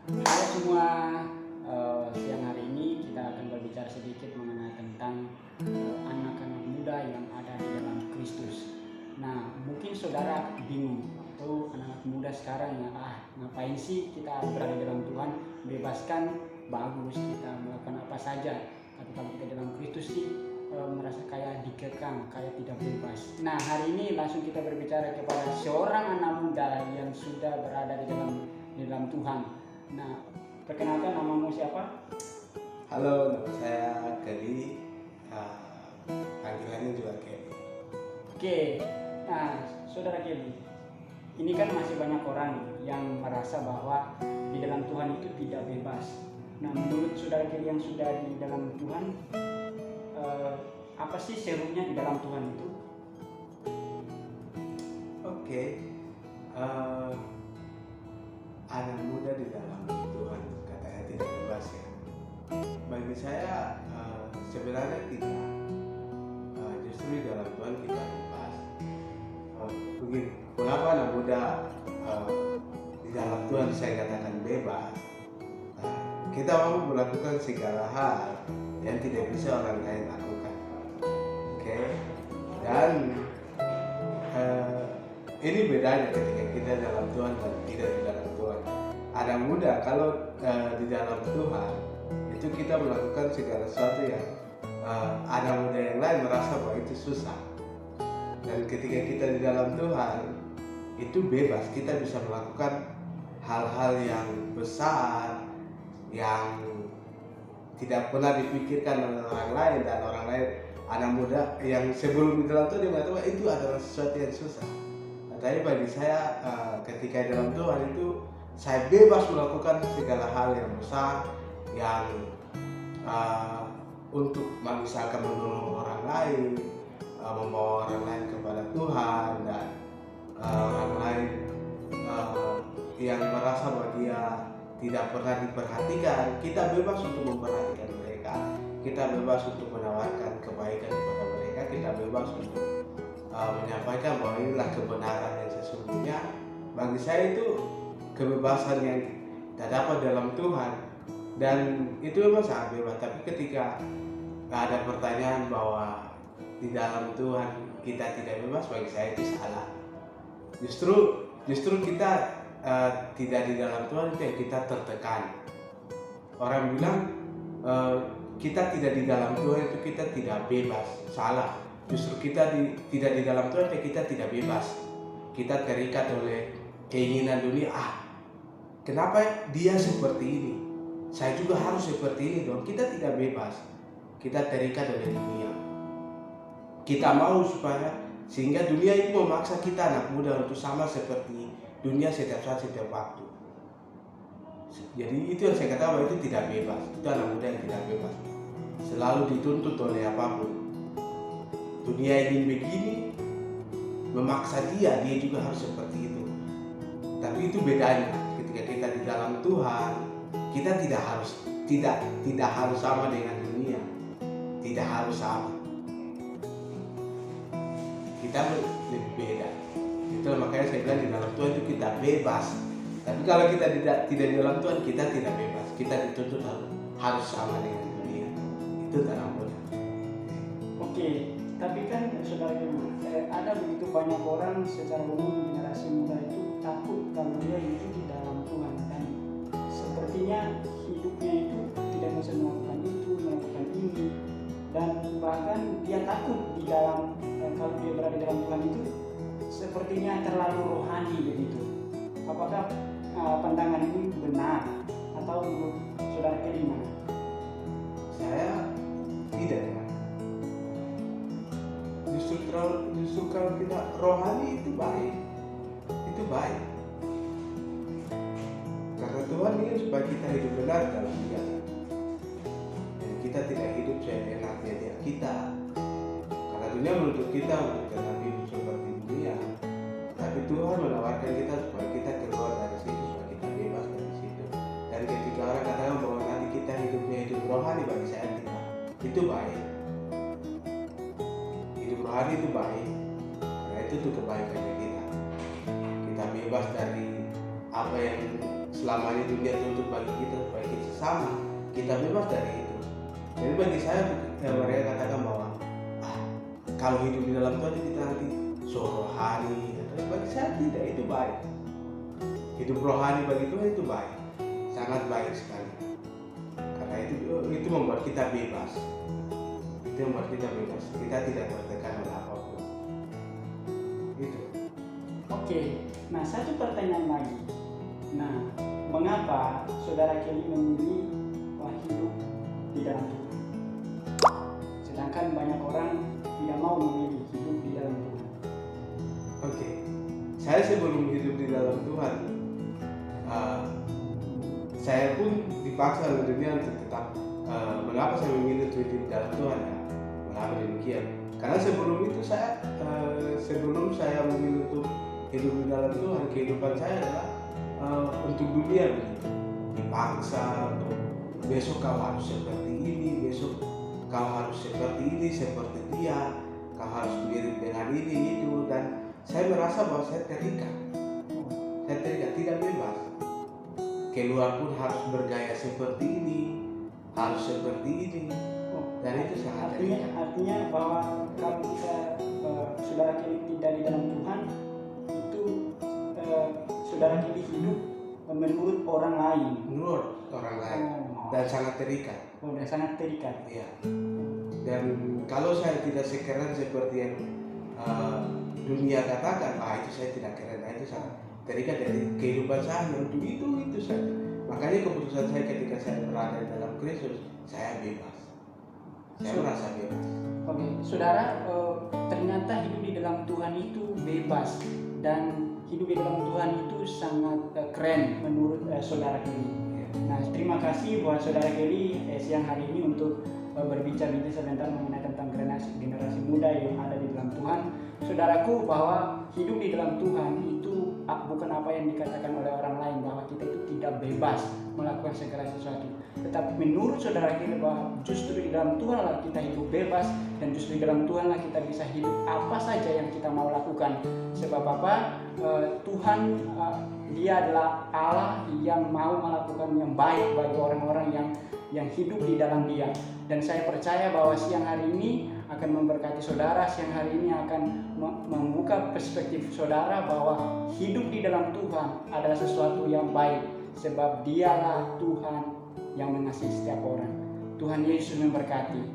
Halo semua, siang hari ini kita akan berbicara sedikit mengenai tentang anak-anak muda yang ada di dalam Kristus. Nah, mungkin saudara bingung atau anak-anak muda sekarang ya, ngapain sih kita berada dalam Tuhan, bebaskan, bagus kita melakukan apa saja. Tapi kalau kita dalam Kristus sih merasa kayak dikekang, kayak tidak bebas. Nah, hari ini langsung kita berbicara kepada seorang anak muda yang sudah berada di dalam Tuhan. Nah, perkenalkan namamu siapa? Halo, nama saya Kelly. Panggilannya juga Kelly. Oke, nah saudara Kelly, ini kan masih banyak orang yang merasa bahwa di dalam Tuhan itu tidak bebas. Nah, menurut saudara Kelly yang sudah di dalam Tuhan, apa sih serunya di dalam Tuhan itu? Oke, eh, anak muda di dalam Tuhan katanya tidak bebas ya. Bagi saya sebenarnya tidak. Justru di dalam Tuhan kita bebas. Begini, mengapa anak muda di dalam Tuhan saya katakan bebas? Kita mau melakukan segala hal yang tidak bisa orang lain lakukan. Oke, dan ini bedanya ketika kita dalam Tuhan dan tidak di dalam Tuhan. Anak muda kalau di dalam Tuhan itu kita melakukan segala sesuatu yang anak muda yang lain merasa bahwa itu susah. Dan ketika kita di dalam Tuhan itu bebas, kita bisa melakukan hal-hal yang besar yang tidak pernah dipikirkan oleh orang lain, dan orang lain anak muda yang sebelum di dalam Tuhan dia mengatakan itu adalah sesuatu yang susah. Tapi bagi saya ketika dalam Tuhan itu saya bebas melakukan segala hal yang besar yang untuk misalkan menolong orang lain, membawa orang lain kepada Tuhan, dan orang lain yang merasa bahwa dia tidak pernah diperhatikan, kita bebas untuk memperhatikan mereka, kita bebas untuk menawarkan kebaikan kepada mereka, kita bebas untuk menyampaikan bahwa inilah kebenaran yang sesungguhnya. Bagi saya itu kebebasan yang terdapat dalam Tuhan, dan itu memang sangat bebas. Tapi ketika ada pertanyaan bahwa di dalam Tuhan kita tidak bebas, bagi saya itu salah. Justru kita tidak di dalam Tuhan itu yang kita tertekan. Orang bilang kita tidak di dalam Tuhan itu kita tidak bebas, salah. Justru kita tidak di dalam Tuhan ya kita tidak bebas. Kita terikat oleh keinginan dunia. Kenapa dia seperti ini? Saya juga harus seperti ini dong. Kita tidak bebas. Kita terikat oleh dunia. Kita mau supaya sehingga dunia itu memaksa kita anak muda untuk sama seperti dunia setiap saat setiap waktu. Jadi itu yang saya katakan bahwa itu tidak bebas. Itu anak muda yang tidak bebas. Selalu dituntut oleh apapun. Dunia ingin begini, memaksa dia juga harus seperti itu. Tapi itu bedanya ketika kita di dalam Tuhan, kita tidak harus sama dengan dunia, tidak harus sama. Kita lebih beda. Itulah makanya saya bilang di dalam Tuhan itu kita bebas. Tapi kalau kita tidak di dalam Tuhan, kita tidak bebas. Kita dituntut harus sama dengan dunia. Itu dalam Tuhan. Oke, tapi kan saudara Kelly, ada begitu banyak orang secara umum generasi muda itu takut kalau dia hidup di dalam Tuhan, dan sepertinya hidupnya itu tidak bisa melakukan itu, melakukan ini, dan bahkan dia takut di dalam kalau dia berada dalam Tuhan itu sepertinya terlalu rohani begitu. Apakah pandangan ini benar atau menurut saudara Kelly gimana? Saya tidak ya. Justru kalau kita rohani itu baik, karena Tuhan ingin supaya kita hidup benar dalam Dia. Jadi kita tidak hidup seenaknya dia kita, karena dunia menuntut kita untuk tetap hidup seperti dunia. Tapi Tuhan menawarkan kita supaya kita keluar dari situ, supaya kita bebas dari situ. Dan ketika orang katakan bahwa nanti kita hidupnya hidup rohani, bagi saya tidak. Itu baik. Hidup rohani itu baik, karena itu kebaikannya kita. Kita bebas dari apa yang selama ini dunia tuntut bagi kita supaya kita sama, kita bebas dari itu. Jadi bagi saya mereka katakan bahwa kalau hidup di dalam Tuhan kita nanti rohani, bagi saya tidak, itu baik. Hidup rohani bagi Tuhan itu baik, sangat baik sekali. Karena itu membuat kita bebas. Itu membuat kita bebas. Kita tidak tertekan oleh apapun. Itu. Oke, nah satu pertanyaan lagi. Nah, mengapa saudara Kelly memilih hidup di dalam Tuhan? Sedangkan banyak orang tidak mau memilih hidup di dalam Tuhan. Oke, saya sebelum hidup di dalam Tuhan, saya pun dipaksa oleh dunia untuk tetap. Mengapa saya memilih untuk hidup di dalam Tuhan ya? Mengapa demikian? Karena sebelum itu sebelum saya memilih untuk hidup di dalam Tuhan, kehidupan saya adalah untuk dunia begitu. Dipaksa untuk besok kau harus seperti ini, besok kau harus seperti ini, seperti dia, kau harus mirip dengan ini itu, dan saya merasa bahwa saya terikat, tidak bebas. Keluar pun harus bergaya seperti ini, harus seperti ini, dan itu sangat terikat. Artinya bahwa kalau kita saudara Kelly tidak di dalam Tuhan, itu saudara Kelly hidup menurut orang lain. Dan sangat terikat. Dan sangat terikat. Iya. Dan kalau saya tidak sekeren seperti yang dunia katakan, itu saya tidak keren. Itu sangat terikat dari kehidupan saya untuk itu saja. Makanya keputusan saya ketika saya berada dalam Kristus, saya bebas. Saya merasa bebas. Oke, saudara, ternyata hidup di dalam Tuhan itu bebas, dan hidup di dalam Tuhan itu sangat keren menurut saudara Kelly. Nah, terima kasih buat saudara Kelly siang hari ini untuk berbicara sebentar mengenai tentang generasi muda yang ada di dalam Tuhan. Saudaraku, bahwa hidup di dalam Tuhan itu bukan apa yang dikatakan oleh orang lain bahwa kita itu tidak bebas melakukan segala sesuatu. Tetapi menurut saudara Kelly bahwa justru di dalam Tuhanlah kita hidup bebas, dan justru di dalam Tuhanlah kita bisa hidup apa saja yang kita mau lakukan. Sebab apa? Tuhan Dia adalah Allah yang mau melakukan yang baik bagi orang-orang yang hidup di dalam Dia. Dan saya percaya bahwa siang hari ini akan memberkati saudara, siang hari ini akan membuka perspektif saudara bahwa hidup di dalam Tuhan adalah sesuatu yang baik, sebab Dialah Tuhan yang mengasihi setiap orang. Tuhan Yesus memberkati.